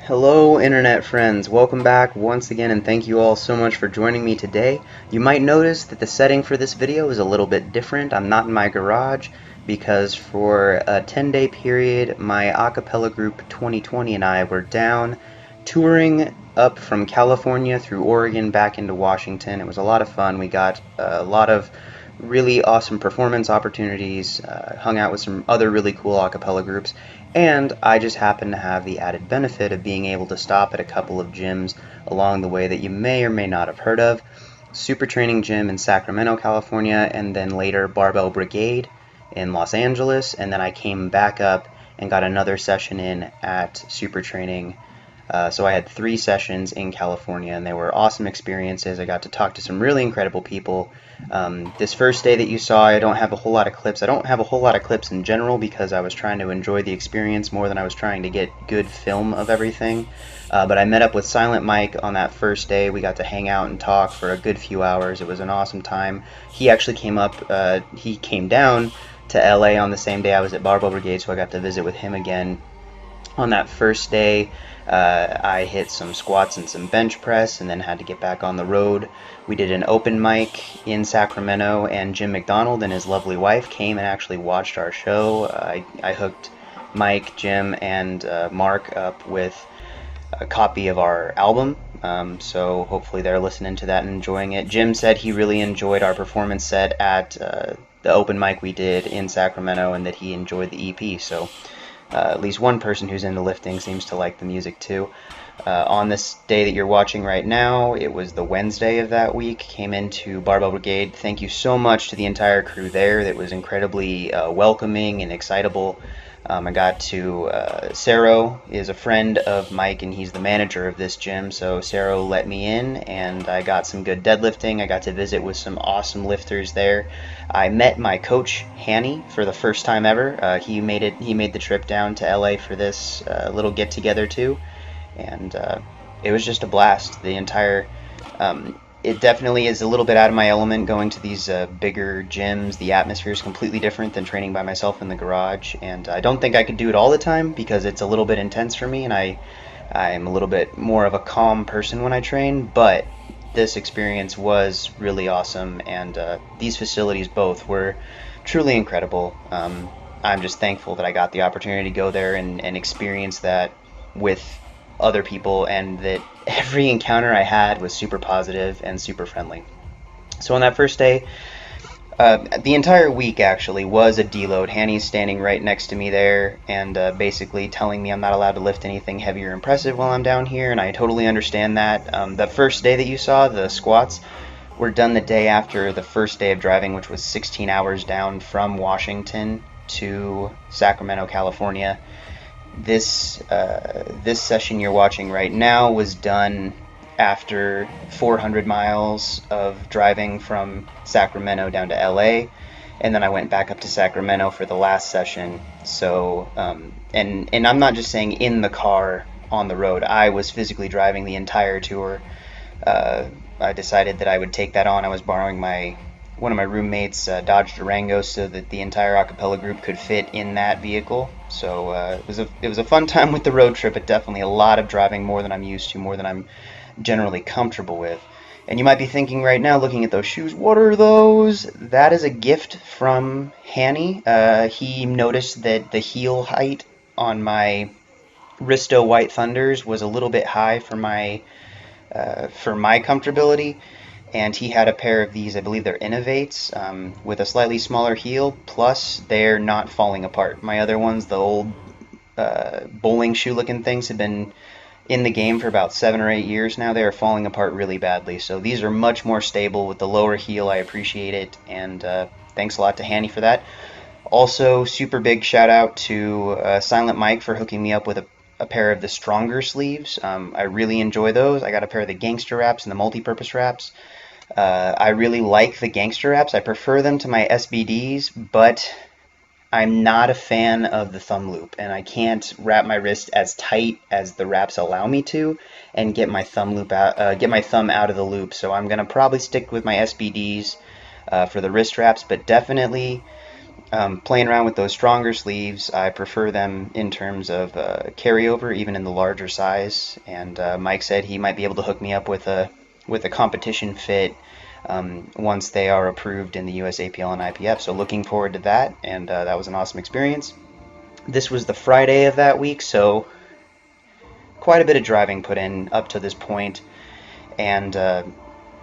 Hello internet friends, welcome back once again and thank you all so much for joining me today. You might notice that the setting for this video is a little bit different. I'm not in my garage because for a 10-day period my a cappella group 2020 and I were down touring up from California through Oregon back into Washington. It was a lot of fun. We got a lot of really awesome performance opportunities, hung out with some other really cool a cappella groups, and I just happen to have the added benefit of being able to stop at a couple of gyms along the way that you may or may not have heard of. Super Training Gym in Sacramento, California, and then later Barbell Brigade in Los Angeles, and then I came back up and got another session in at Super Training. So I had 3 sessions in California, and they were awesome experiences. I got to talk to some really incredible people. This first day that you saw, I don't have a whole lot of clips. I don't have a whole lot of clips in general because I was trying to enjoy the experience more than I was trying to get good film of everything. But I met up with Silent Mike on that first day. We got to hang out and talk for a good few hours. It was an awesome time. He actually he came down to LA on the same day I was at Barbell Brigade, so I got to visit with him again. On that first day, I hit some squats and some bench press and then had to get back on the road. We did an open mic in Sacramento, and Jim McDonald and his lovely wife came and actually watched our show. I hooked Mike, Jim, and Mark up with a copy of our album, so hopefully they're listening to that and enjoying it. Jim said he really enjoyed our performance set at the open mic we did in Sacramento and that he enjoyed the EP, so at least one person who's into lifting seems to like the music too. On this day that you're watching right now, it was the Wednesday of that week, came into Barbell Brigade. Thank you so much to the entire crew there that was incredibly welcoming and excitable. I got to, Saro is a friend of Mike and he's the manager of this gym, so Saro let me in and I got some good deadlifting. I got to visit with some awesome lifters there. I met my coach Hanny for the first time ever. He made the trip down to LA for this little get together too, and it was just a blast. It definitely is a little bit out of my element going to these bigger gyms. The atmosphere is completely different than training by myself in the garage, and I don't think I could do it all the time because it's a little bit intense for me, and I'm a little bit more of a calm person when I train, but this experience was really awesome, and these facilities both were truly incredible. I'm just thankful that I got the opportunity to go there and experience that with other people, and that every encounter I had was super positive and super friendly. So on that first day, the entire week actually was a deload. Hanny's standing right next to me there and basically telling me I'm not allowed to lift anything heavy or impressive while I'm down here, and I totally understand that. The first day that you saw, the squats, were done the day after the first day of driving, which was 16 hours down from Washington to Sacramento, California. This session you're watching right now was done after 400 miles of driving from Sacramento down to LA, and then I went back up to Sacramento for the last session. So and I'm not just saying in the car on the road. I was physically driving the entire tour. I decided that I would take that on. I was borrowing one of my roommates' Dodge Durango so that the entire a cappella group could fit in that vehicle. So it was a fun time with the road trip, but definitely a lot of driving, more than I'm used to, more than I'm generally comfortable with. And you might be thinking right now, looking at those shoes, what are those? That is a gift from Hanny. He noticed that the heel height on my Risto White Thunders was a little bit high for my comfortability, and he had a pair of these, I believe they're Innovates, with a slightly smaller heel, plus they're not falling apart. My other ones, the old bowling shoe looking things, have been in the game for about 7 or 8 years now. They are falling apart really badly, so these are much more stable with the lower heel. I appreciate it, and thanks a lot to Hanny for that. Also, super big shout out to Silent Mike for hooking me up with a pair of the stronger sleeves. I really enjoy those. I got a pair of the gangster wraps and the multi-purpose wraps. I really like the gangster wraps. I prefer them to my SBDs, but I'm not a fan of the thumb loop, and I can't wrap my wrist as tight as the wraps allow me to and get my thumb out of the loop. So I'm gonna probably stick with my SBDs for the wrist wraps, but definitely Playing around with those stronger sleeves, I prefer them in terms of carryover, even in the larger size. And Mike said he might be able to hook me up with a competition fit once they are approved in the US APL and IPF. So looking forward to that, and that was an awesome experience. This was the Friday of that week, so quite a bit of driving put in up to this point, and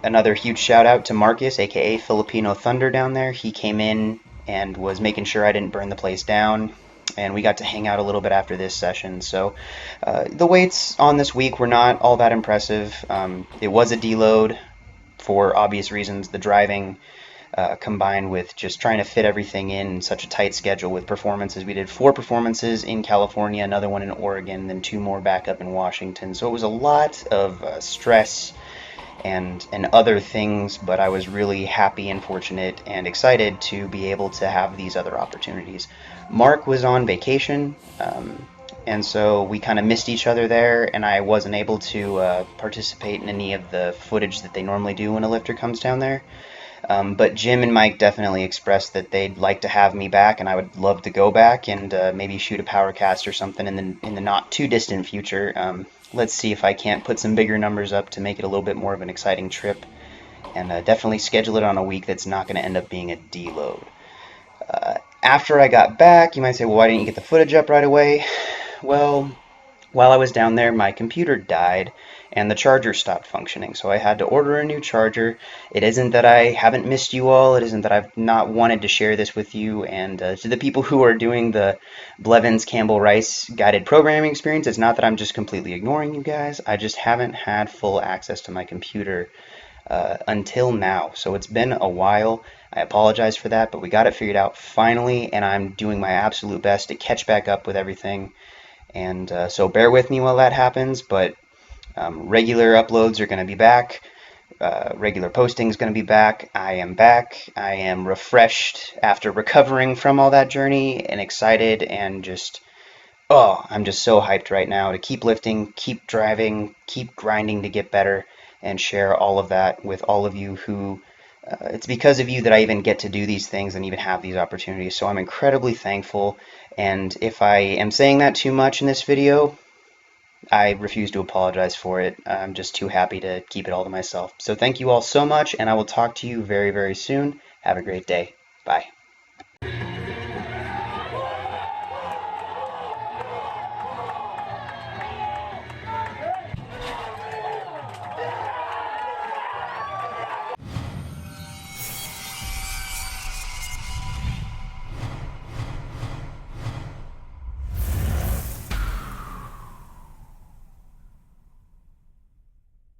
another huge shout out to Marcus, aka Filipino Thunder, down there. He came in and was making sure I didn't burn the place down, and we got to hang out a little bit after this session. So the weights on this week were not all that impressive. It was a deload for obvious reasons. The driving combined with just trying to fit everything in such a tight schedule with performances. We did 4 performances in California, another one in Oregon, then 2 more back up in Washington. So it was a lot of stress and other things, but I was really happy and fortunate and excited to be able to have these other opportunities. Mark was on vacation, and so we kind of missed each other there, and I wasn't able to participate in any of the footage that they normally do when a lifter comes down there. But Jim and Mike definitely expressed that they'd like to have me back, and I would love to go back and maybe shoot a power cast or something in the not too distant future. Let's see if I can't put some bigger numbers up to make it a little bit more of an exciting trip, and definitely schedule it on a week that's not going to end up being a deload. After I got back, you might say, well, why didn't you get the footage up right away? Well, while I was down there, my computer died and the charger stopped functioning. So I had to order a new charger. It isn't that I haven't missed you all. It isn't that I've not wanted to share this with you. And to the people who are doing the Blevins Campbell Rice guided programming experience, it's not that I'm just completely ignoring you guys. I just haven't had full access to my computer until now. So it's been a while. I apologize for that, but we got it figured out finally, and I'm doing my absolute best to catch back up with everything. And so bear with me while that happens, but regular uploads are going to be back. Regular posting is going to be back. I am back. I am refreshed after recovering from all that journey and excited and just, oh, I'm just so hyped right now to keep lifting, keep driving, keep grinding to get better and share all of that with all of you who it's because of you that I even get to do these things and even have these opportunities. So I'm incredibly thankful. And if I am saying that too much in this video, I refuse to apologize for it. I'm just too happy to keep it all to myself. So thank you all so much, and I will talk to you very, very soon. Have a great day. Bye.